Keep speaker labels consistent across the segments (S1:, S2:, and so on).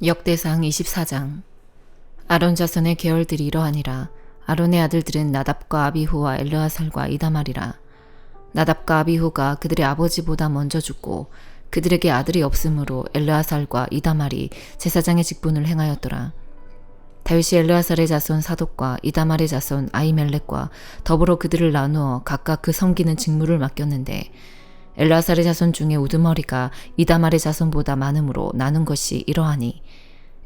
S1: 역대상 24장. 아론 자손의 계열들이 이러하니라. 아론의 아들들은 나답과 아비후와 엘르아살과 이다말이라. 나답과 아비후가 그들의 아버지보다 먼저 죽고 그들에게 아들이 없으므로 엘르아살과 이다말이 제사장의 직분을 행하였더라. 다윗이 엘르아살의 자손 사독과 이다말의 자손 아히멜렉과 더불어 그들을 나누어 각각 그 섬기는 직무를 맡겼는데 엘르아살의 자손 중에 우두머리가 이다말의 자손보다 많으므로 나눈 것이 이러하니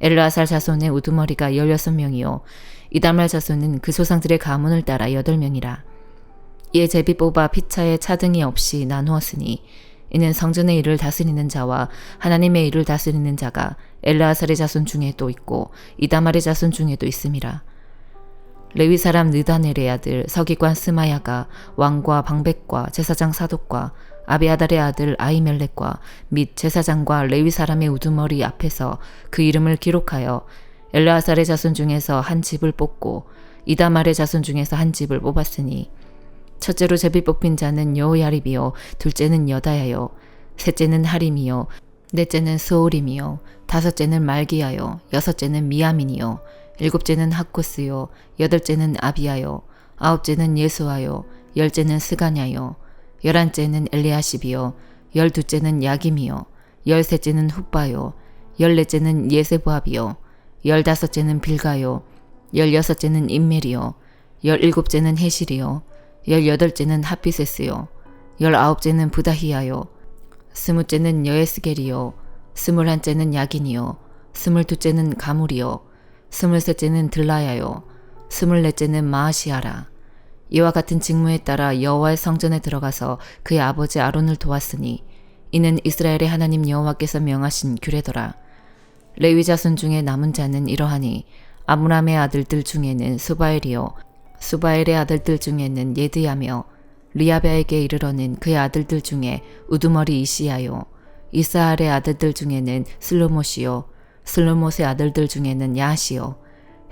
S1: 엘르아살 자손의 우두머리가 16명이요 이다말 자손은 그 조상들의 가문을 따라 8명이라. 이에 제비 뽑아 피차에 차등이 없이 나누었으니 이는 성전의 일을 다스리는 자와 하나님의 일을 다스리는 자가 엘르아살의 자손 중에도 있고 이다말의 자손 중에도 있음이라. 레위 사람 느다넬의 아들 서기관 스마야가 왕과 방백과 제사장 사독과 아비아달의 아들 아히멜렉과 및 제사장과 레위 사람의 우두머리 앞에서 그 이름을 기록하여 엘르아살의 자손 중에서 한 집을 뽑고 이다말의 자손 중에서 한 집을 뽑았으니 첫째로 제비 뽑힌 자는 여호야립이요 둘째는 여다야요 셋째는 하림이요 넷째는 스오림이요 다섯째는 말기야요 여섯째는 미야민이요 일곱째는 학코스요 여덟째는 아비야요 아홉째는 예수아요 열째는 스가냐요 열한째는 엘리아십이요 열두째는 야김이요 열셋째는 훗바요 열넷째는 예세보압이요 열다섯째는 빌가요 열여섯째는 임멜이요 열일곱째는 헤실이요 열여덟째는 하피세스요 열아홉째는 부다히야요 스무째는 여에스겔이요 스물한째는 야긴이요 스물두째는 가물이요 스물셋째는 들라야요 스물넷째는 마아시아라. 이와 같은 직무에 따라 여호와의 성전에 들어가서 그의 아버지 아론을 도왔으니 이는 이스라엘의 하나님 여호와께서 명하신 규례더라. 레위 자손 중에 남은 자는 이러하니 아므람의 아들들 중에는 수바엘이요 수바엘의 아들들 중에는 예드야며 리아베에게 이르러는 그의 아들들 중에 우두머리 이시야요 이스하엘의 아들들 중에는 슬로못이요 슬로못의 아들들 중에는 야시요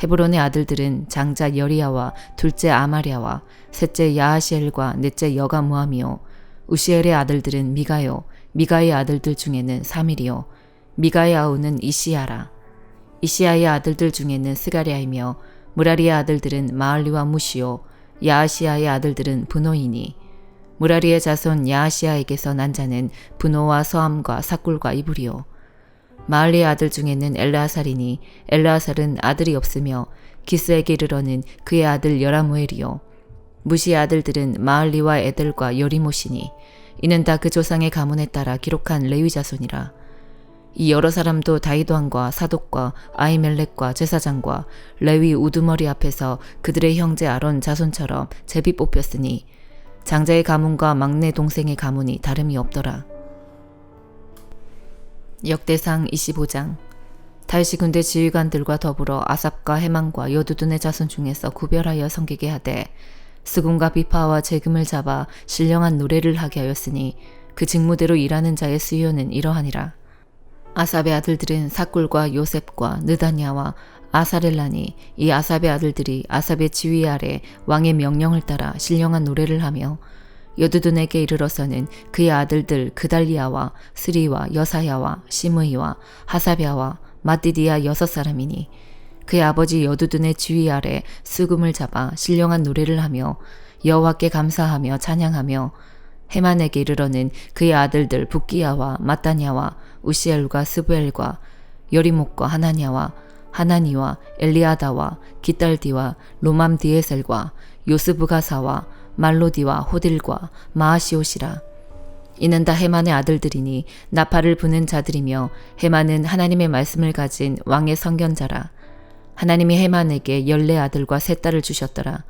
S1: 헤브론의 아들들은 장자 여리야와 둘째 아마랴와 셋째 야하시엘과 넷째 여가무함이요 우시엘의 아들들은 미가요 미가의 아들들 중에는 사밀이요 미가의 아우는 이시야라. 이시야의 아들들 중에는 스가랴이며 무라리의 아들들은 마을리와 무시요 야하시야의 아들들은 분노이니 무라리의 자손 야하시야에게서 난 자는 분노와 서함과 사꿀과 이불이요 마을리의 아들 중에는 엘르아살이니 엘르아살은 아들이 없으며 기스에게 이르러는 그의 아들 여라무엘이요 무시의 아들들은 마을리와 에델과 여리못이니 이는 다 그 조상의 가문에 따라 기록한 레위 자손이라. 이 여러 사람도 다윗 왕과 사독과 아히멜렉과 제사장과 레위 우두머리 앞에서 그들의 형제 아론 자손처럼 제비 뽑혔으니 장자의 가문과 막내 동생의 가문이 다름이 없더라. 역대상 25장. 다윗이 군대 지휘관들과 더불어 아삽과 헤만과 여두둔의 자손 중에서 구별하여 섬기게 하되 스군과 비파와 재금을 잡아 신령한 노래를 하게 하였으니 그 직무대로 일하는 자의 수요는 이러하니라. 아삽의 아들들은 사꿀과 요셉과 느다냐와 아사렐라니 이 아삽의 아들들이 아삽의 지휘 아래 왕의 명령을 따라 신령한 노래를 하며 여두둔에게 이르러서는 그의 아들들 그달리아와 스리와 여사야와 시므이와 하사랴와 마띠디아 6사람이니 그의 아버지 여두둔의 지휘 아래 수금을 잡아 신령한 노래를 하며 여호와께 감사하며 찬양하며 헤만에게 이르러는 그의 아들들 붓기야와 마따냐와 우시엘과 스부엘과 여리목과 하나냐와 하나니와 엘리아다와 기딸디와 로맘디에셀과 요스부가사와 말로디와 호딜과 마아시옷이라. 이는 다 헤만의 아들들이니 나팔을 부는 자들이며 헤만은 하나님의 말씀을 가진 왕의 선견자라. 하나님이 헤만에게 14아들과 3딸을 주셨더라.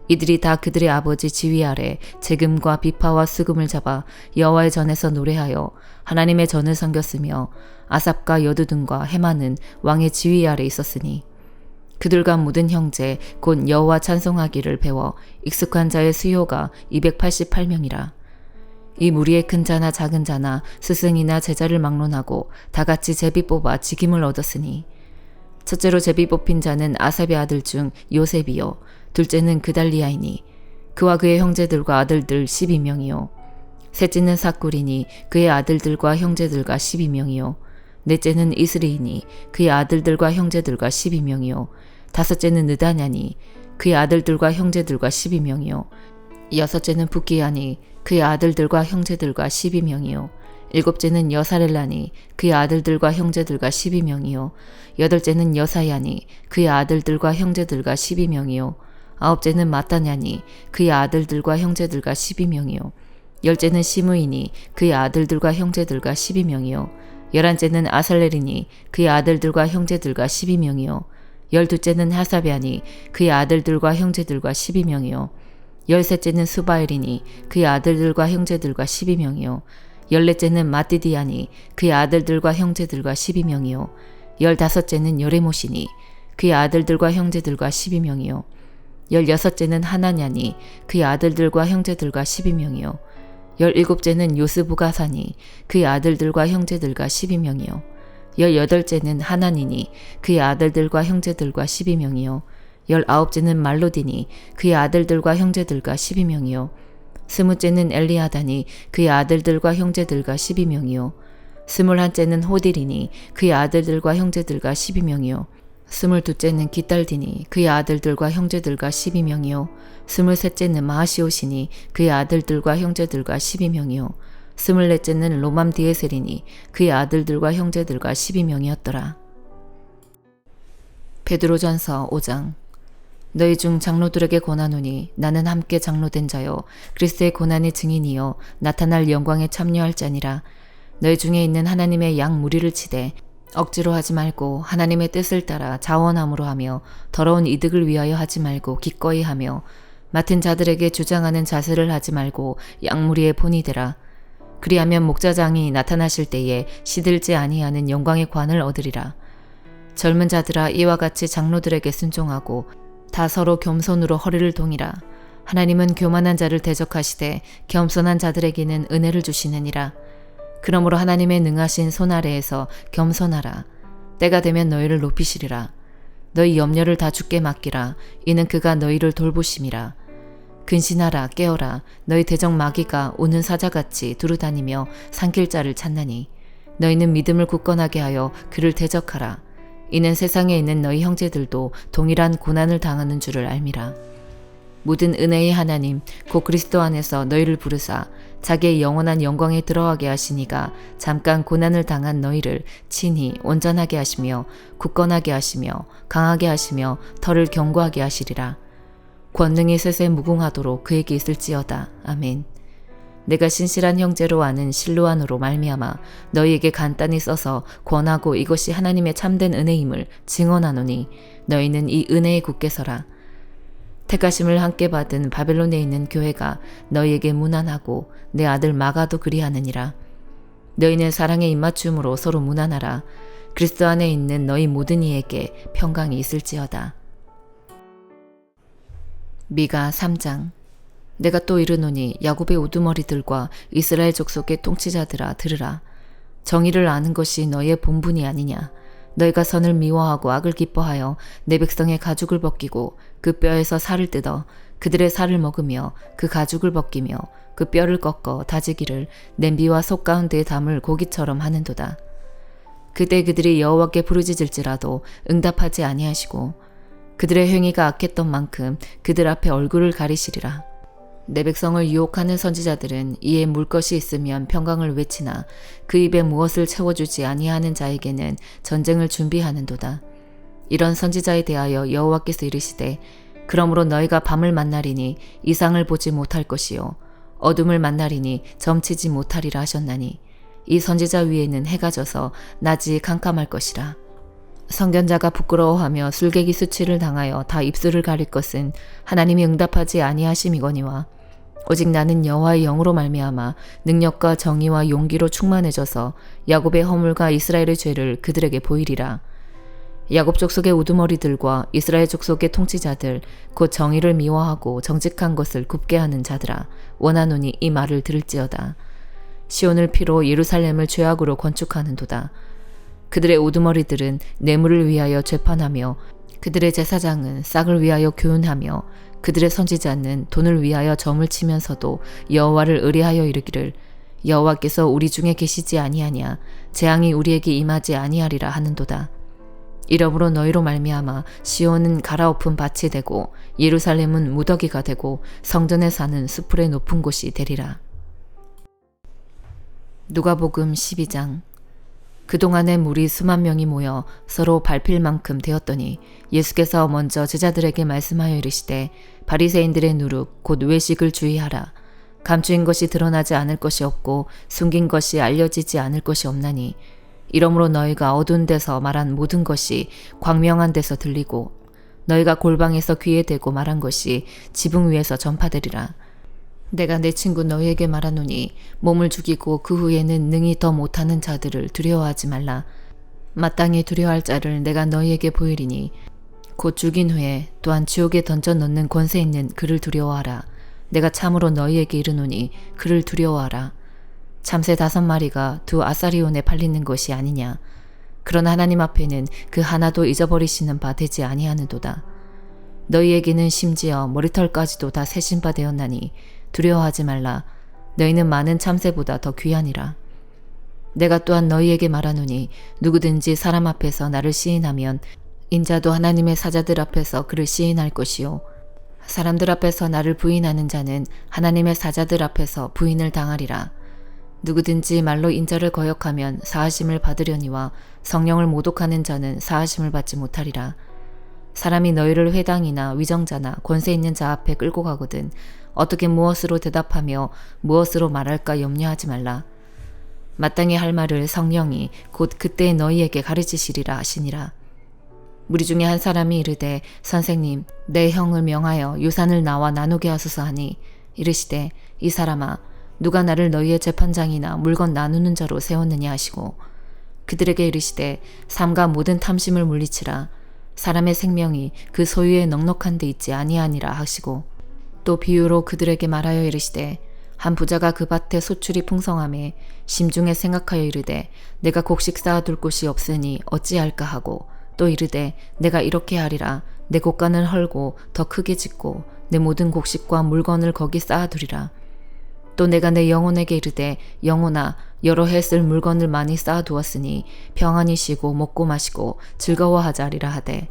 S1: 이들이 다 그들의 아버지 지휘 아래 재금과 비파와 수금을 잡아 여호와의 전에서 노래하여 하나님의 전을 섬겼으며 아삽과 여두둔과 헤만은 왕의 지휘 아래 있었으니 그들과 모든 형제 곧 여호와 찬송하기를 배워 익숙한 자의 수요가 288명이라. 이 무리의 큰 자나 작은 자나 스승이나 제자를 막론하고 다같이 제비 뽑아 직임을 얻었으니 첫째로 제비 뽑힌 자는 아삽의 아들 중 요셉이요 둘째는 그달리아이니 그와 그의 형제들과 아들들 12명이요 셋째는 사꿀이니 그의 아들들과 형제들과 12명이요 넷째는 이스리이니 그의 아들들과 형제들과 12명이요 다섯째는 느다냐니 그의 아들들과 형제들과 12명이요 여섯째는 붓기야니 그의 아들들과 형제들과 12명이요 일곱째는 여사렐라니 그의 아들들과 형제들과 12명이요 여덟째는 여사야니 그의 아들들과 형제들과 12명이요 아홉째는 마따냐니 그의 아들들과 형제들과 12명이요 열째는 시므이니 그의 아들들과 형제들과 12명이요 열한째는 아살렐이니 그의 아들들과 형제들과 12명이요 열두째는 하사베아니 그의 아들들과 형제들과 12명이요 열셋째는 수바엘이니 그의 아들들과 형제들과 12명이요 열넷째는 마띠디아니 그의 아들들과 형제들과 12명이요 열다섯째는 여레못이니 그의 아들들과 형제들과 12명이요 열여섯째는 하나냐니 그의 아들들과 형제들과 12명이요 열일곱째는 요스부가사니 그의 아들들과 형제들과 12명이요 열여덟째는 하나니니 그의 아들들과 형제들과 12명이요 열아홉째는 말로디니 그의 아들들과 형제들과 12명이요 스무째는 엘리아다니 그의 아들들과 형제들과 12명이요 스물한째는 호딜이니 그의 아들들과 형제들과 12명이요 스물두째는 기딸디니 그의 아들들과 형제들과 12명이요 스물셋째는 마하시오시니 그의 아들들과 형제들과 12명이요 스물넷째는 로맘디에셀이니 그의 아들들과 형제들과 12명이었더라. 베드로전서 5장. 너희 중 장로들에게 권하노니 나는 함께 장로된 자요 그리스도의 고난의 증인이요 나타날 영광에 참여할 자니라. 너희 중에 있는 하나님의 양 무리를 치되 억지로 하지 말고 하나님의 뜻을 따라 자원함으로 하며 더러운 이득을 위하여 하지 말고 기꺼이 하며 맡은 자들에게 주장하는 자세를 하지 말고 양무리의 본이 되라. 그리하면 목자장이 나타나실 때에 시들지 아니하는 영광의 관을 얻으리라. 젊은 자들아 이와 같이 장로들에게 순종하고 다 서로 겸손으로 허리를 동이라. 하나님은 교만한 자를 대적하시되 겸손한 자들에게는 은혜를 주시느니라. 그러므로 하나님의 능하신 손 아래에서 겸손하라. 때가 되면 너희를 높이시리라. 너희 염려를 다 주께 맡기라. 이는 그가 너희를 돌보심이라. 근신하라 깨어라. 너희 대적 마귀가 오는 사자같이 두루다니며 삼킬 자를 찾나니 너희는 믿음을 굳건하게 하여 그를 대적하라. 이는 세상에 있는 너희 형제들도 동일한 고난을 당하는 줄을 알미라. 모든 은혜의 하나님 곧 그리스도 안에서 너희를 부르사 자기의 영원한 영광에 들어가게 하시니가 잠깐 고난을 당한 너희를 친히 온전하게 하시며 굳건하게 하시며 강하게 하시며 털을 견고하게 하시리라. 권능이 셋에 무궁하도록 그에게 있을지어다. 아멘. 내가 신실한 형제로 아는 실로안으로 말미암아 너희에게 간단히 써서 권하고 이것이 하나님의 참된 은혜임을 증언하노니 너희는 이 은혜에 굳게 서라. 택하심을 함께 받은 바벨론에 있는 교회가 너희에게 무난하고 내 아들 마가도 그리하느니라. 너희는 사랑의 입맞춤으로 서로 무난하라. 그리스도 안에 있는 너희 모든 이에게 평강이 있을지어다. 미가 3장. 내가 또 이르노니 야곱의 우두머리들과 이스라엘 족속의 통치자들아 들으라. 정의를 아는 것이 너희의 본분이 아니냐. 너희가 선을 미워하고 악을 기뻐하여 내 백성의 가죽을 벗기고 그 뼈에서 살을 뜯어 그들의 살을 먹으며 그 가죽을 벗기며 그 뼈를 꺾어 다지기를 냄비와 속 가운데에 담을 고기처럼 하는도다. 그때 그들이 여호와께 부르짖을지라도 응답하지 아니하시고 그들의 행위가 악했던 만큼 그들 앞에 얼굴을 가리시리라. 내 백성을 유혹하는 선지자들은 이에 물 것이 있으면 평강을 외치나 그 입에 무엇을 채워주지 아니하는 자에게는 전쟁을 준비하는도다. 이런 선지자에 대하여 여호와께서 이르시되 그러므로 너희가 밤을 만나리니 이상을 보지 못할 것이요 어둠을 만나리니 점치지 못하리라 하셨나니 이 선지자 위에는 해가 져서 낮이 캄캄할 것이라. 선견자가 부끄러워하며 술객이 수치를 당하여 다 입술을 가릴 것은 하나님이 응답하지 아니하심이거니와 오직 나는 여호와의 영으로 말미암아 능력과 정의와 용기로 충만해져서 야곱의 허물과 이스라엘의 죄를 그들에게 보이리라. 야곱 족속의 우두머리들과 이스라엘 족속의 통치자들 곧 정의를 미워하고 정직한 것을 굽게 하는 자들아 원하노니 이 말을 들을지어다. 시온을 피로 예루살렘을 죄악으로 건축하는도다. 그들의 우두머리들은 뇌물을 위하여 재판하며 그들의 제사장은 싹을 위하여 교훈하며 그들의 선지자는 돈을 위하여 점을 치면서도 여호와를 의뢰하여 이르기를 여호와께서 우리 중에 계시지 아니하냐 재앙이 우리에게 임하지 아니하리라 하는도다. 이러므로 너희로 말미암아 시온은 갈아엎은 밭이 되고 예루살렘은 무더기가 되고 성전에 사는 수풀의 높은 곳이 되리라. 누가복음 12장. 그동안에 무리 수만 명이 모여 서로 밟힐 만큼 되었더니 예수께서 먼저 제자들에게 말씀하여 이르시되 바리새인들의 누룩 곧 외식을 주의하라. 감추인 것이 드러나지 않을 것이 없고 숨긴 것이 알려지지 않을 것이 없나니 이러므로 너희가 어두운 데서 말한 모든 것이 광명한 데서 들리고 너희가 골방에서 귀에 대고 말한 것이 지붕 위에서 전파되리라. 내가 내 친구 너희에게 말하노니 몸을 죽이고 그 후에는 능히 더 못하는 자들을 두려워하지 말라. 마땅히 두려워할 자를 내가 너희에게 보이리니 곧 죽인 후에 또한 지옥에 던져 넣는 권세 있는 그를 두려워하라. 내가 참으로 너희에게 이르노니 그를 두려워하라. 참새 5마리가 두 아사리온에 팔리는 것이 아니냐. 그러나 하나님 앞에는 그 하나도 잊어버리시는 바 되지 아니하는도다. 너희에게는 심지어 머리털까지도 다 세신 바 되었나니 두려워하지 말라. 너희는 많은 참새보다 더 귀하니라. 내가 또한 너희에게 말하노니 누구든지 사람 앞에서 나를 시인하면 인자도 하나님의 사자들 앞에서 그를 시인할 것이요 사람들 앞에서 나를 부인하는 자는 하나님의 사자들 앞에서 부인을 당하리라. 누구든지 말로 인자를 거역하면 사하심을 받으려니와 성령을 모독하는 자는 사하심을 받지 못하리라. 사람이 너희를 회당이나 위정자나 권세 있는 자 앞에 끌고 가거든 어떻게 무엇으로 대답하며 무엇으로 말할까 염려하지 말라. 마땅히 할 말을 성령이 곧 그때 너희에게 가르치시리라 하시니라. 무리 중에 한 사람이 이르되 선생님 내 형을 명하여 유산을 나와 나누게 하소서 하니 이르시되 이 사람아 누가 나를 너희의 재판장이나 물건 나누는 자로 세웠느냐 하시고 그들에게 이르시되 삼가 모든 탐심을 물리치라. 사람의 생명이 그 소유에 넉넉한 데 있지 아니하니라 하시고 또 비유로 그들에게 말하여 이르시되 한 부자가 그 밭에 소출이 풍성함에 심중에 생각하여 이르되 내가 곡식 쌓아둘 곳이 없으니 어찌할까 하고 또 이르되 내가 이렇게 하리라. 내 곡간을 헐고 더 크게 짓고 내 모든 곡식과 물건을 거기 쌓아두리라. 또 내가 내 영혼에게 이르되 영혼아 여러 해 쓸 물건을 많이 쌓아두었으니 평안히 쉬고 먹고 마시고 즐거워하자리라 하되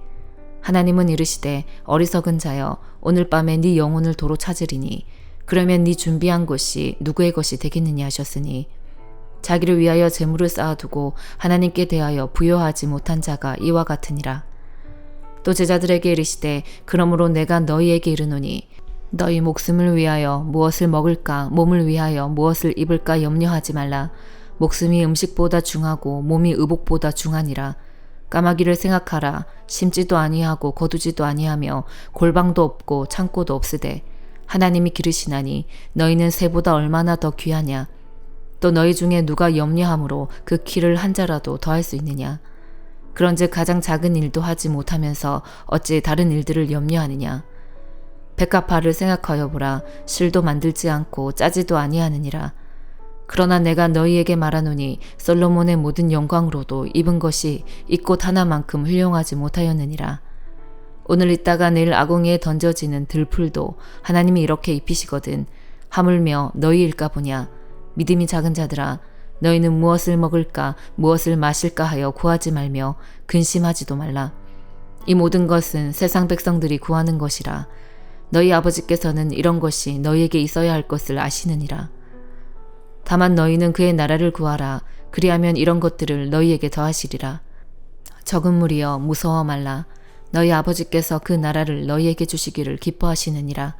S1: 하나님은 이르시되 어리석은 자여 오늘 밤에 네 영혼을 도로 찾으리니 그러면 네 준비한 것이 누구의 것이 되겠느냐 하셨으니 자기를 위하여 재물을 쌓아두고 하나님께 대하여 부여하지 못한 자가 이와 같으니라. 또 제자들에게 이르시되 그러므로 내가 너희에게 이르노니 너희 목숨을 위하여 무엇을 먹을까 몸을 위하여 무엇을 입을까 염려하지 말라. 목숨이 음식보다 중하고 몸이 의복보다 중하니라. 까마귀를 생각하라. 심지도 아니하고 거두지도 아니하며 골방도 없고 창고도 없으되 하나님이 기르시나니 너희는 새보다 얼마나 더 귀하냐. 또 너희 중에 누가 염려함으로 그 키를 한 자라도 더할 수 있느냐. 그런즉 가장 작은 일도 하지 못하면서 어찌 다른 일들을 염려하느냐. 백합화를 생각하여 보라. 실도 만들지 않고 짜지도 아니하느니라. 그러나 내가 너희에게 말하노니 솔로몬의 모든 영광으로도 입은 것이 이 꽃 하나만큼 훌륭하지 못하였느니라. 오늘 있다가 내일 아궁이에 던져지는 들풀도 하나님이 이렇게 입히시거든 하물며 너희일까 보냐. 믿음이 작은 자들아 너희는 무엇을 먹을까 무엇을 마실까 하여 구하지 말며 근심하지도 말라. 이 모든 것은 세상 백성들이 구하는 것이라. 너희 아버지께서는 이런 것이 너희에게 있어야 할 것을 아시느니라. 다만 너희는 그의 나라를 구하라. 그리하면 이런 것들을 너희에게 더하시리라. 적은 무리여 무서워 말라. 너희 아버지께서 그 나라를 너희에게 주시기를 기뻐하시느니라.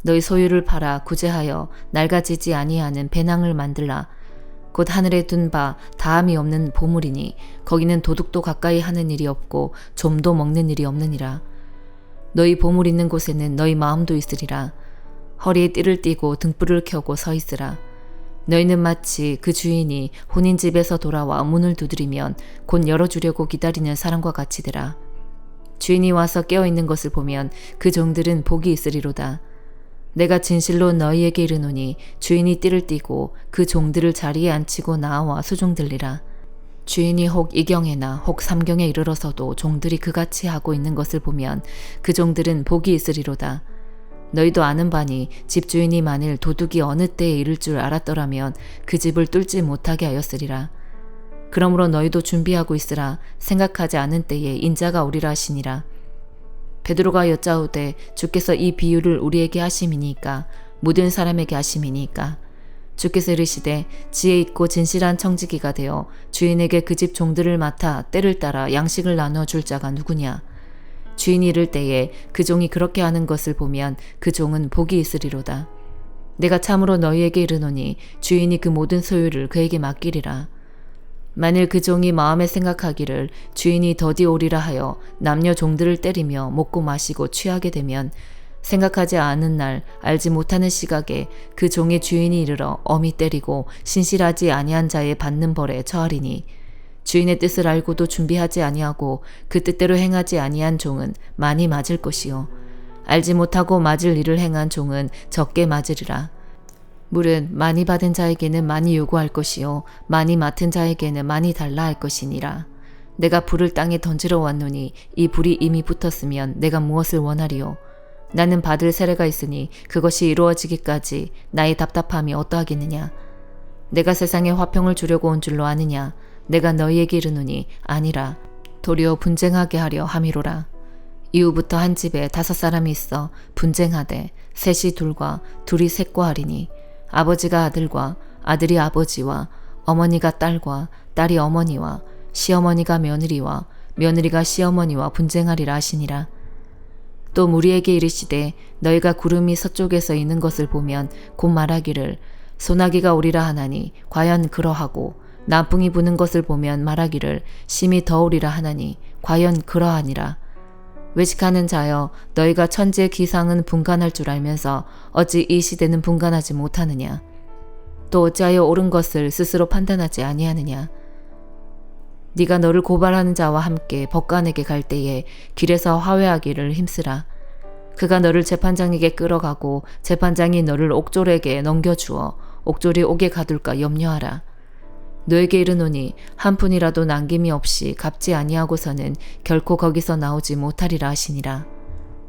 S1: 너희 소유를 팔아 구제하여 낡아지지 아니하는 배낭을 만들라. 곧 하늘에 둔 바 다함이 없는 보물이니 거기는 도둑도 가까이 하는 일이 없고 좀도 먹는 일이 없느니라. 너희 보물 있는 곳에는 너희 마음도 있으리라. 허리에 띠를 띠고 등불을 켜고 서 있으라. 너희는 마치 그 주인이 혼인 집에서 돌아와 문을 두드리면 곧 열어주려고 기다리는 사람과 같이 되라. 주인이 와서 깨어있는 것을 보면 그 종들은 복이 있으리로다. 내가 진실로 너희에게 이르노니 주인이 띠를 띠고 그 종들을 자리에 앉히고 나와 수종들리라. 주인이 혹 이경에나 혹 삼경에 이르러서도 종들이 그같이 하고 있는 것을 보면 그 종들은 복이 있으리로다. 너희도 아는 바니 집주인이 만일 도둑이 어느 때에 이를 줄 알았더라면 그 집을 뚫지 못하게 하였으리라. 그러므로 너희도 준비하고 있으라. 생각하지 않은 때에 인자가 오리라 하시니라. 베드로가 여짜오되 주께서 이 비유를 우리에게 하심이니까 모든 사람에게 하심이니까. 주께서 이르시되 지혜 있고 진실한 청지기가 되어 주인에게 그 집 종들을 맡아 때를 따라 양식을 나누어 줄 자가 누구냐. 주인이 이를 때에 그 종이 그렇게 하는 것을 보면 그 종은 복이 있으리로다. 내가 참으로 너희에게 이르노니 주인이 그 모든 소유를 그에게 맡기리라. 만일 그 종이 마음에 생각하기를 주인이 더디 오리라 하여 남녀 종들을 때리며 먹고 마시고 취하게 되면 생각하지 않은 날 알지 못하는 시각에 그 종의 주인이 이르러 엄히 때리고 신실하지 아니한 자의 받는 벌에 처하리니 주인의 뜻을 알고도 준비하지 아니하고 그 뜻대로 행하지 아니한 종은 많이 맞을 것이요 알지 못하고 맞을 일을 행한 종은 적게 맞으리라. 물은 많이 받은 자에게는 많이 요구할 것이요 많이 맡은 자에게는 많이 달라 할 것이니라. 내가 불을 땅에 던지러 왔노니 이 불이 이미 붙었으면 내가 무엇을 원하리요. 나는 받을 세례가 있으니 그것이 이루어지기까지 나의 답답함이 어떠하겠느냐. 내가 세상에 화평을 주려고 온 줄로 아느냐. 내가 너희에게 이르노니 아니라 도리어 분쟁하게 하려 함이로라. 이후부터 한 집에 5사람이 있어 분쟁하되 셋이 둘과 둘이 셋과 하리니 아버지가 아들과 아들이 아버지와 어머니가 딸과 딸이 어머니와 시어머니가 며느리와 며느리가 시어머니와 분쟁하리라 하시니라. 또 무리에게 이르시되 너희가 구름이 서쪽에서 있는 것을 보면 곧 말하기를 소나기가 오리라 하나니 과연 그러하고 남풍이 부는 것을 보면 말하기를 심히 더우리라 하나니 과연 그러하니라. 외식하는 자여 너희가 천지의 기상은 분간할 줄 알면서 어찌 이 시대는 분간하지 못하느냐. 또 어찌하여 옳은 것을 스스로 판단하지 아니하느냐. 네가 너를 고발하는 자와 함께 법관에게 갈 때에 길에서 화해하기를 힘쓰라. 그가 너를 재판장에게 끌어가고 재판장이 너를 옥졸에게 넘겨주어 옥졸이 옥에 가둘까 염려하라. 너에게 이르노니 한 푼이라도 남김이 없이 갚지 아니하고서는 결코 거기서 나오지 못하리라 하시니라.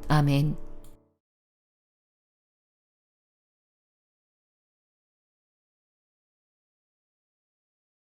S1: 아멘.